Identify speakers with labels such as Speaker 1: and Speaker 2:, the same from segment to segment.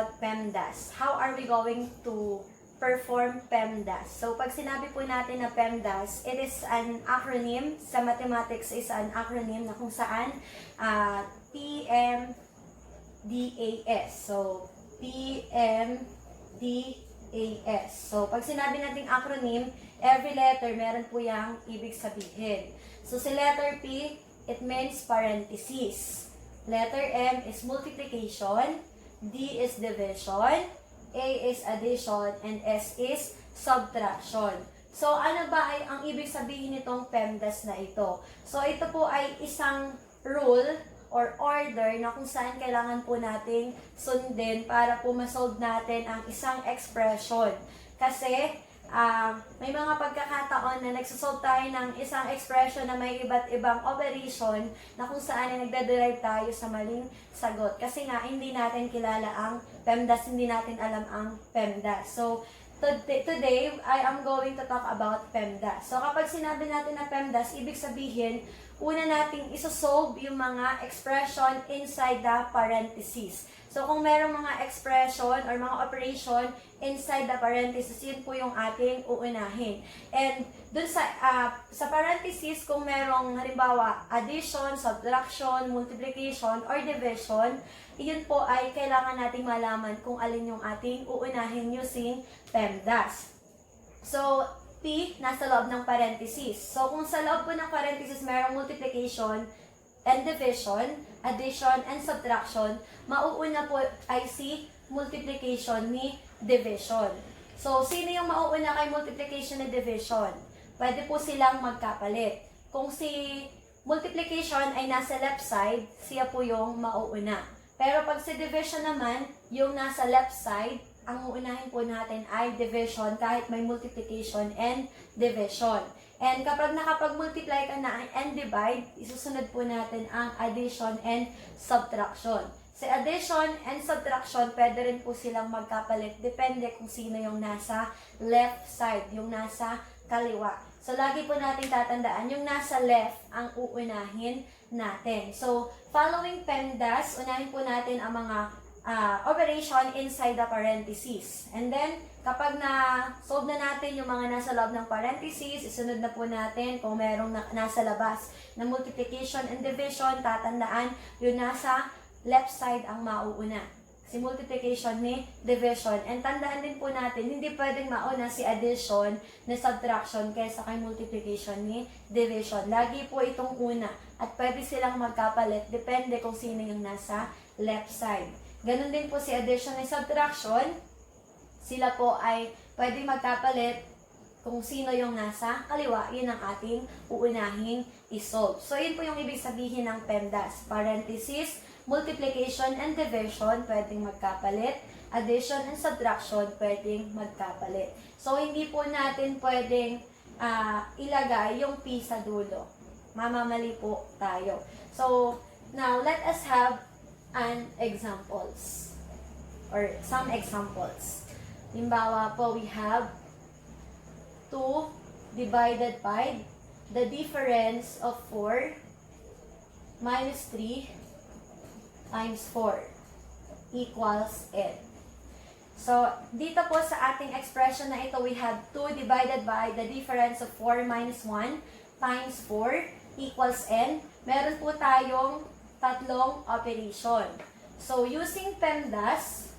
Speaker 1: about PEMDAS. How are we going to perform PEMDAS? So, pag sinabi po natin na PEMDAS, it is an acronym. Sa mathematics is an acronym na kung saan PMDAS. So, PMDAS. So, pag sinabi nating acronym, every letter meron po yung ibig sabihin. So, si letter P, it means parentheses. Letter M is multiplication, D is division, A is addition, and S is subtraction. So, ano ba ay ang ibig sabihin nitong PEMDAS na ito? So, ito po ay isang rule or order na kung saan kailangan po nating sundin para po masolve natin ang isang expression. Kasi, may mga pagkakataon na nagsosolve tayo ng isang expression na may iba't ibang operation na kung saan ay nagdaderive tayo sa maling sagot. Kasi nga, hindi natin kilala ang PEMDAS, hindi natin alam ang PEMDAS. So, today, I am going to talk about PEMDAS. So, kapag sinabi natin na PEMDAS, ibig sabihin, una nating isosolve yung mga expression inside the parentheses. So, kung merong mga expression or mga operation inside the parentheses, yun po yung ating uunahin. And dun sa parentheses, kung merong halimbawa addition, subtraction, multiplication, or division, yun po ay kailangan nating malaman kung alin yung ating uunahin using PEMDAS. So, P, nasa loob ng parentheses. So, kung sa loob po ng parentheses merong multiplication and division, addition, and subtraction, mauuna po ay si multiplication ni division. So, sino yung mauuna kay multiplication ni division? Pwede po silang magkapalit. Kung si multiplication ay nasa left side, siya po yung mauuna. Pero pag si division naman, yung nasa left side, ang uunahin po natin ay division kahit may multiplication and division. And kapag nakapag-multiply ka na and divide, isusunod po natin ang addition and subtraction. Sa addition and subtraction, pwede rin po silang magkapalit. Depende kung sino yung nasa left side, yung nasa kaliwa. So, lagi po natin tatandaan, yung nasa left ang uunahin natin. So, following PEMDAS, unahin po natin ang mga operation inside the parentheses. And then, kapag na-solve na natin yung mga nasa loob ng parentheses, isunod na po natin kung merong nasa labas na multiplication and division, tatandaan yung nasa left side ang mauuna. Si multiplication ni division. And tandaan din po natin, hindi pwedeng mauna si addition na subtraction kaysa kay multiplication ni division. Lagi po itong una. At pwede silang magkapalit, depende kung sino yung nasa left side. Ganon din po si addition and subtraction. Sila po ay pwedeng magkapalit kung sino yung nasa kaliwa. Yun ang ating uunahing isolve. So, yun po yung ibig sabihin ng PEMDAS. Parentheses, multiplication and division, pwedeng magkapalit. Addition and subtraction, pwedeng magkapalit. So, hindi po natin pwedeng ilagay yung P sa dulo. Mamamali po tayo. So, now, let us have examples or some examples. Halimbawa po, we have 2 divided by the difference of 4 minus 3 times 4 equals n. So, dito po sa ating expression na ito, we have 2 divided by the difference of 4 minus 1 times 4 equals n. Meron po tayong tatlong operation. So, using PEMDAS,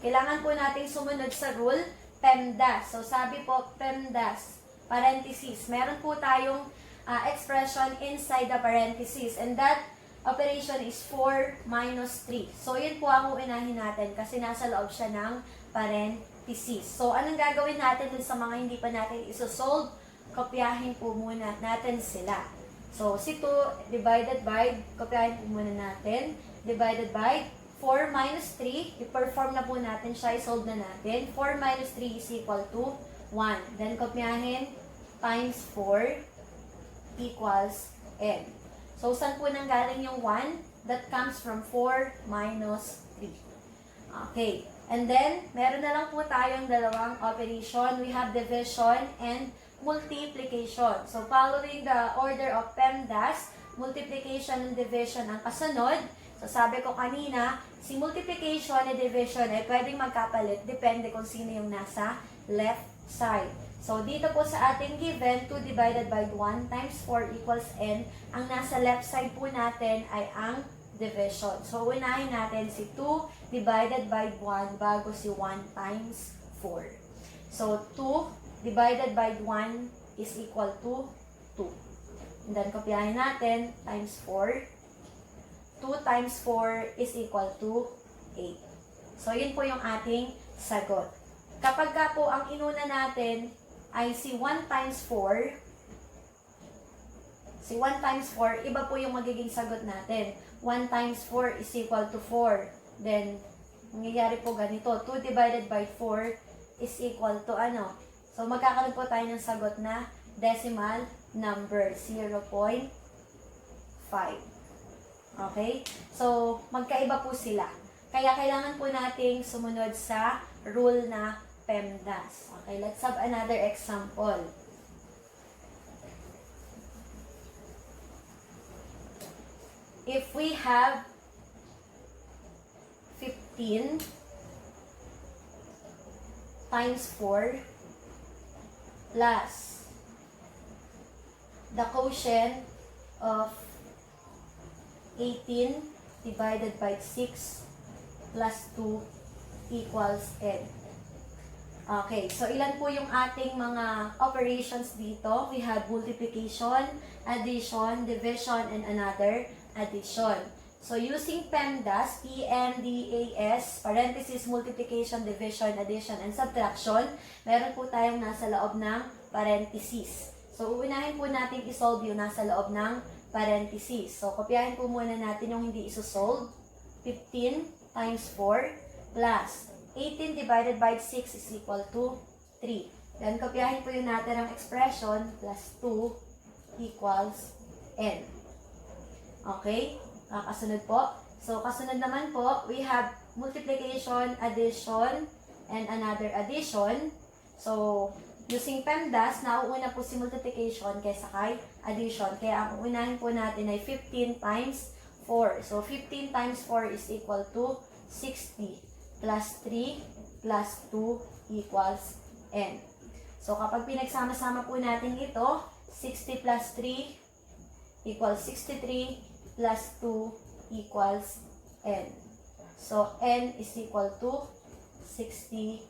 Speaker 1: kailangan po nating sumunod sa rule, PEMDAS. So, sabi po, PEMDAS, parentheses. Meron po tayong expression inside the parentheses. And that operation is 4 minus 3. So, yun po ang uunahin natin kasi nasa loob siya ng parentheses. So, anong gagawin natin dun sa mga hindi pa natin isosolve? Kopyahin po muna natin sila. So, si 2 divided by, kopyahin po muna natin, divided by 4 minus 3, i-perform na po natin siya, i-solve na natin. 4 minus 3 is equal to 1. Then, kopyahin, times 4 equals n. So, saan po nanggaling yung 1? That comes from 4 minus 3. Okay. And then, meron na lang po tayong dalawang operation. We have division and multiplication. So, following the order of PEMDAS, multiplication and division ang kasunod. So, sabi ko kanina, si multiplication and division ay pwedeng magkapalit, depende kung sino yung nasa left side. So, dito po sa ating given, 2 divided by 1 times 4 equals n. Ang nasa left side po natin ay ang division. So, unahin natin si 2 divided by 1 bago si 1 times 4. So, 2 divided by 1 is equal to 2. And then, kopyahin natin, times 4. 2 times 4 is equal to 8. So, yun po yung ating sagot. Kapag ka po ang inuna natin ay si 1 times 4, si 1 times 4, iba po yung magiging sagot natin. 1 times 4 is equal to 4. Then, nangyayari po ganito. 2 divided by 4 is equal to ano? So, magkakaroon po tayo ng sagot na decimal number, 0.5. Okay? So, magkaiba po sila. Kaya kailangan po nating sumunod sa rule na PEMDAS. Okay, let's have another example. If we have 15 times 4 plus the quotient of 18 divided by 6 plus 2 equals n. Okay, so ilan po yung ating mga operations dito? We have multiplication, addition, division, and another addition. So using PEMDAS, PMDAS, parenthesis, multiplication, division, addition, and subtraction, meron po tayong nasa loob ng parenthesis. So uunahin po natin isolve yung nasa loob ng parenthesis. So kopyahin po muna natin yung hindi isosolve. 15 times 4 plus 18 divided by 6 is equal to 3. Then, kopyahin po yung natin ang expression plus 2 equals n. Okay? Kasunod po. So, kasunod naman po, we have multiplication, addition, and another addition. So, using PEMDAS, nauuna po si multiplication kaysa kay addition. Kaya ang unahin po natin ay 15 times 4. So, 15 times 4 is equal to 60. Plus 3 plus 2 equals n. So, kapag pinagsama-sama po natin ito, 60 plus 3 equals 63 plus 2 equals n. So, n is equal to 65.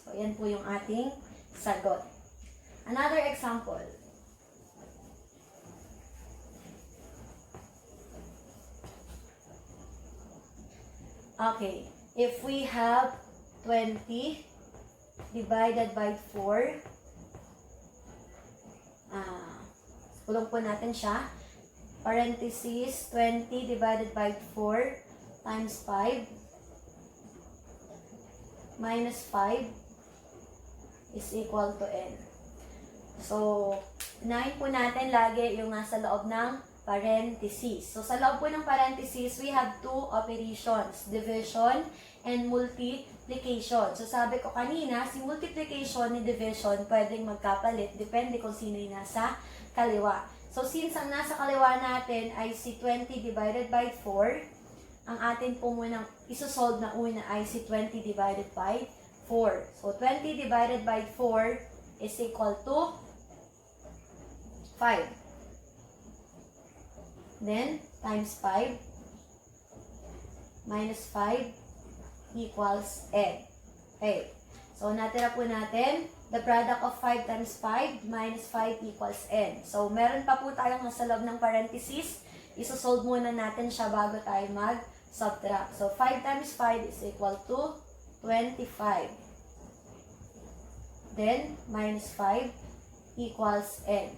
Speaker 1: So, yan po yung ating sagot. Another example. Okay, if we have 20 divided by 4, pulong po natin siya, parenthesis, 20 divided by 4 times 5 minus 5 is equal to n. So, unahin po natin lagi yung nasa loob ng parenthesis. So, sa loob po ng parenthesis, we have two operations, division and multiplication. So, sabi ko kanina, si multiplication and division pwedeng magkapalit, depende kung sino yung nasa kaliwa. So, since ang nasa kaliwa natin ay si 20 divided by 4, ang atin po munang isosolve na una ay si 20 divided by 4. So, 20 divided by 4 is equal to 5. Then, times 5 minus 5 equals n. Okay. So, natira po natin, the product of 5 times 5 minus 5 equals n. So, meron pa po tayong nasa loob ng parenthesis. Isosolve muna natin siya bago tayo mag-subtract. So, 5 times 5 is equal to 25. Then, minus 5 equals n.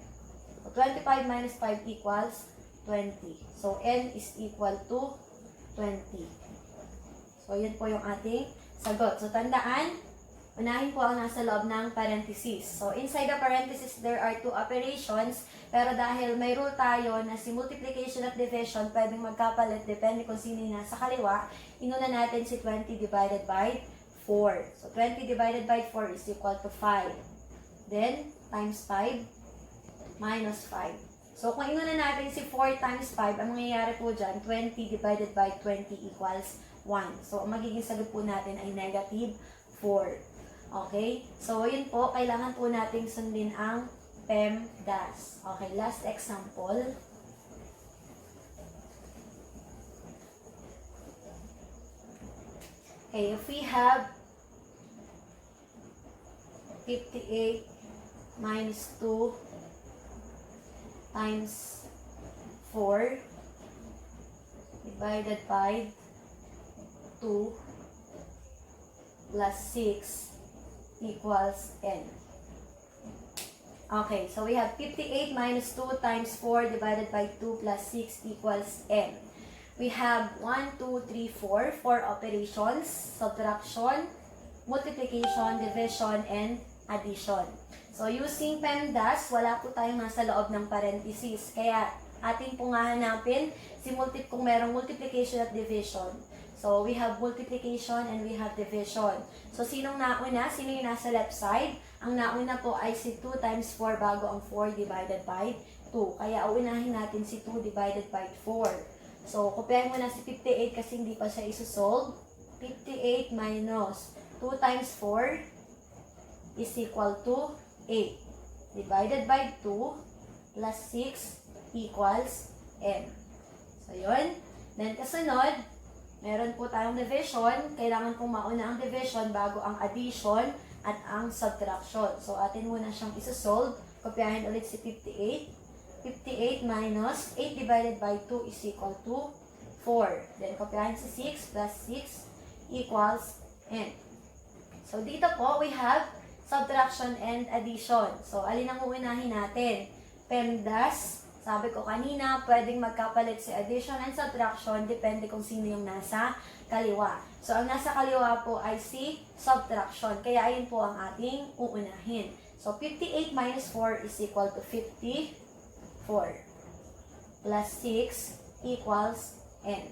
Speaker 1: So, 25 minus 5 equals 20. So, n is equal to 20. So, yun po yung ating sagot. So, tandaan, unahin po ang nasa loob ng parenthesis. So, inside the parenthesis, there are two operations. Pero dahil may rule tayo na si multiplication at division pwedeng magkapalit, depende kung sino yung nasa kaliwa, inuna natin si 20 divided by 4. So, 20 divided by 4 is equal to 5. Then, times 5 minus 5. So, kung inuna natin si 4 times 5, ang mangyayari po dyan, 20 divided by 20 equals 1. So, ang magiging sagot po natin ay negative 4. Okay? So, yun po, kailangan po nating sundin ang PEMDAS. Okay, last example. Okay, if we have 58 minus 2 times 4 divided by 2 plus 6 equals n. Okay, so we have 58 minus 2 times 4 divided by 2 plus 6 equals n. We have 1, 2, 3, 4, 4 operations, subtraction, multiplication, division, and addition. So, using PEMDAS, wala po tayong nasa loob ng parentheses. Kaya, ating pong hahanapin kung merong multiplication at division. So, we have multiplication and we have division. So, sinong nauna? Sino yung nasa left side? Ang nauna po ay si 2 times 4 bago ang 4 divided by 2. Kaya, unahin natin si 2 divided by 4. So, kopyahin mo na si 58 kasi hindi pa siya isosolve. 58 minus 2 times 4 is equal to 8. Divided by 2 plus 6 equals n. So, yun. Then, kasunod, meron po tayong division. Kailangan pong mauna ang division bago ang addition at ang subtraction. So, atin muna siyang isosolve. Kopyahin ulit si 58. 58 minus 8 divided by 2 is equal to 4. Then, kopyahin si 6 plus 6 equals n. So, dito po, we have subtraction and addition. So, alin ang uunahin natin? PEMDAS. Sabi ko kanina, pwedeng magkapalit si addition and subtraction, depende kung sino yung nasa kaliwa. So, ang nasa kaliwa po ay si subtraction. Kaya, ayun po ang ating uunahin. So, 58 minus 4 is equal to 54 plus 6 equals n.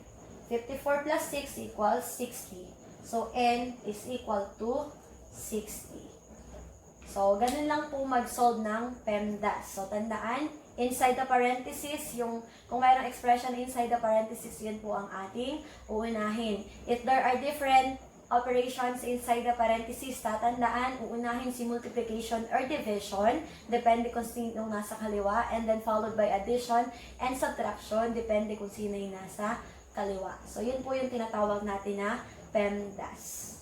Speaker 1: 54 plus 6 equals 60. So, n is equal to 60. So, ganun lang po mag-solve ng PEMDAS. So, tandaan, inside the parenthesis, kung mayroong expression inside the parenthesis, yun po ang ating uunahin. If there are different operations inside the parenthesis, tatandaan, uunahin si multiplication or division, depende kung sino nasa kaliwa, and then followed by addition and subtraction, depende kung sino yung nasa kaliwa. So, yun po yung tinatawag natin na PEMDAS.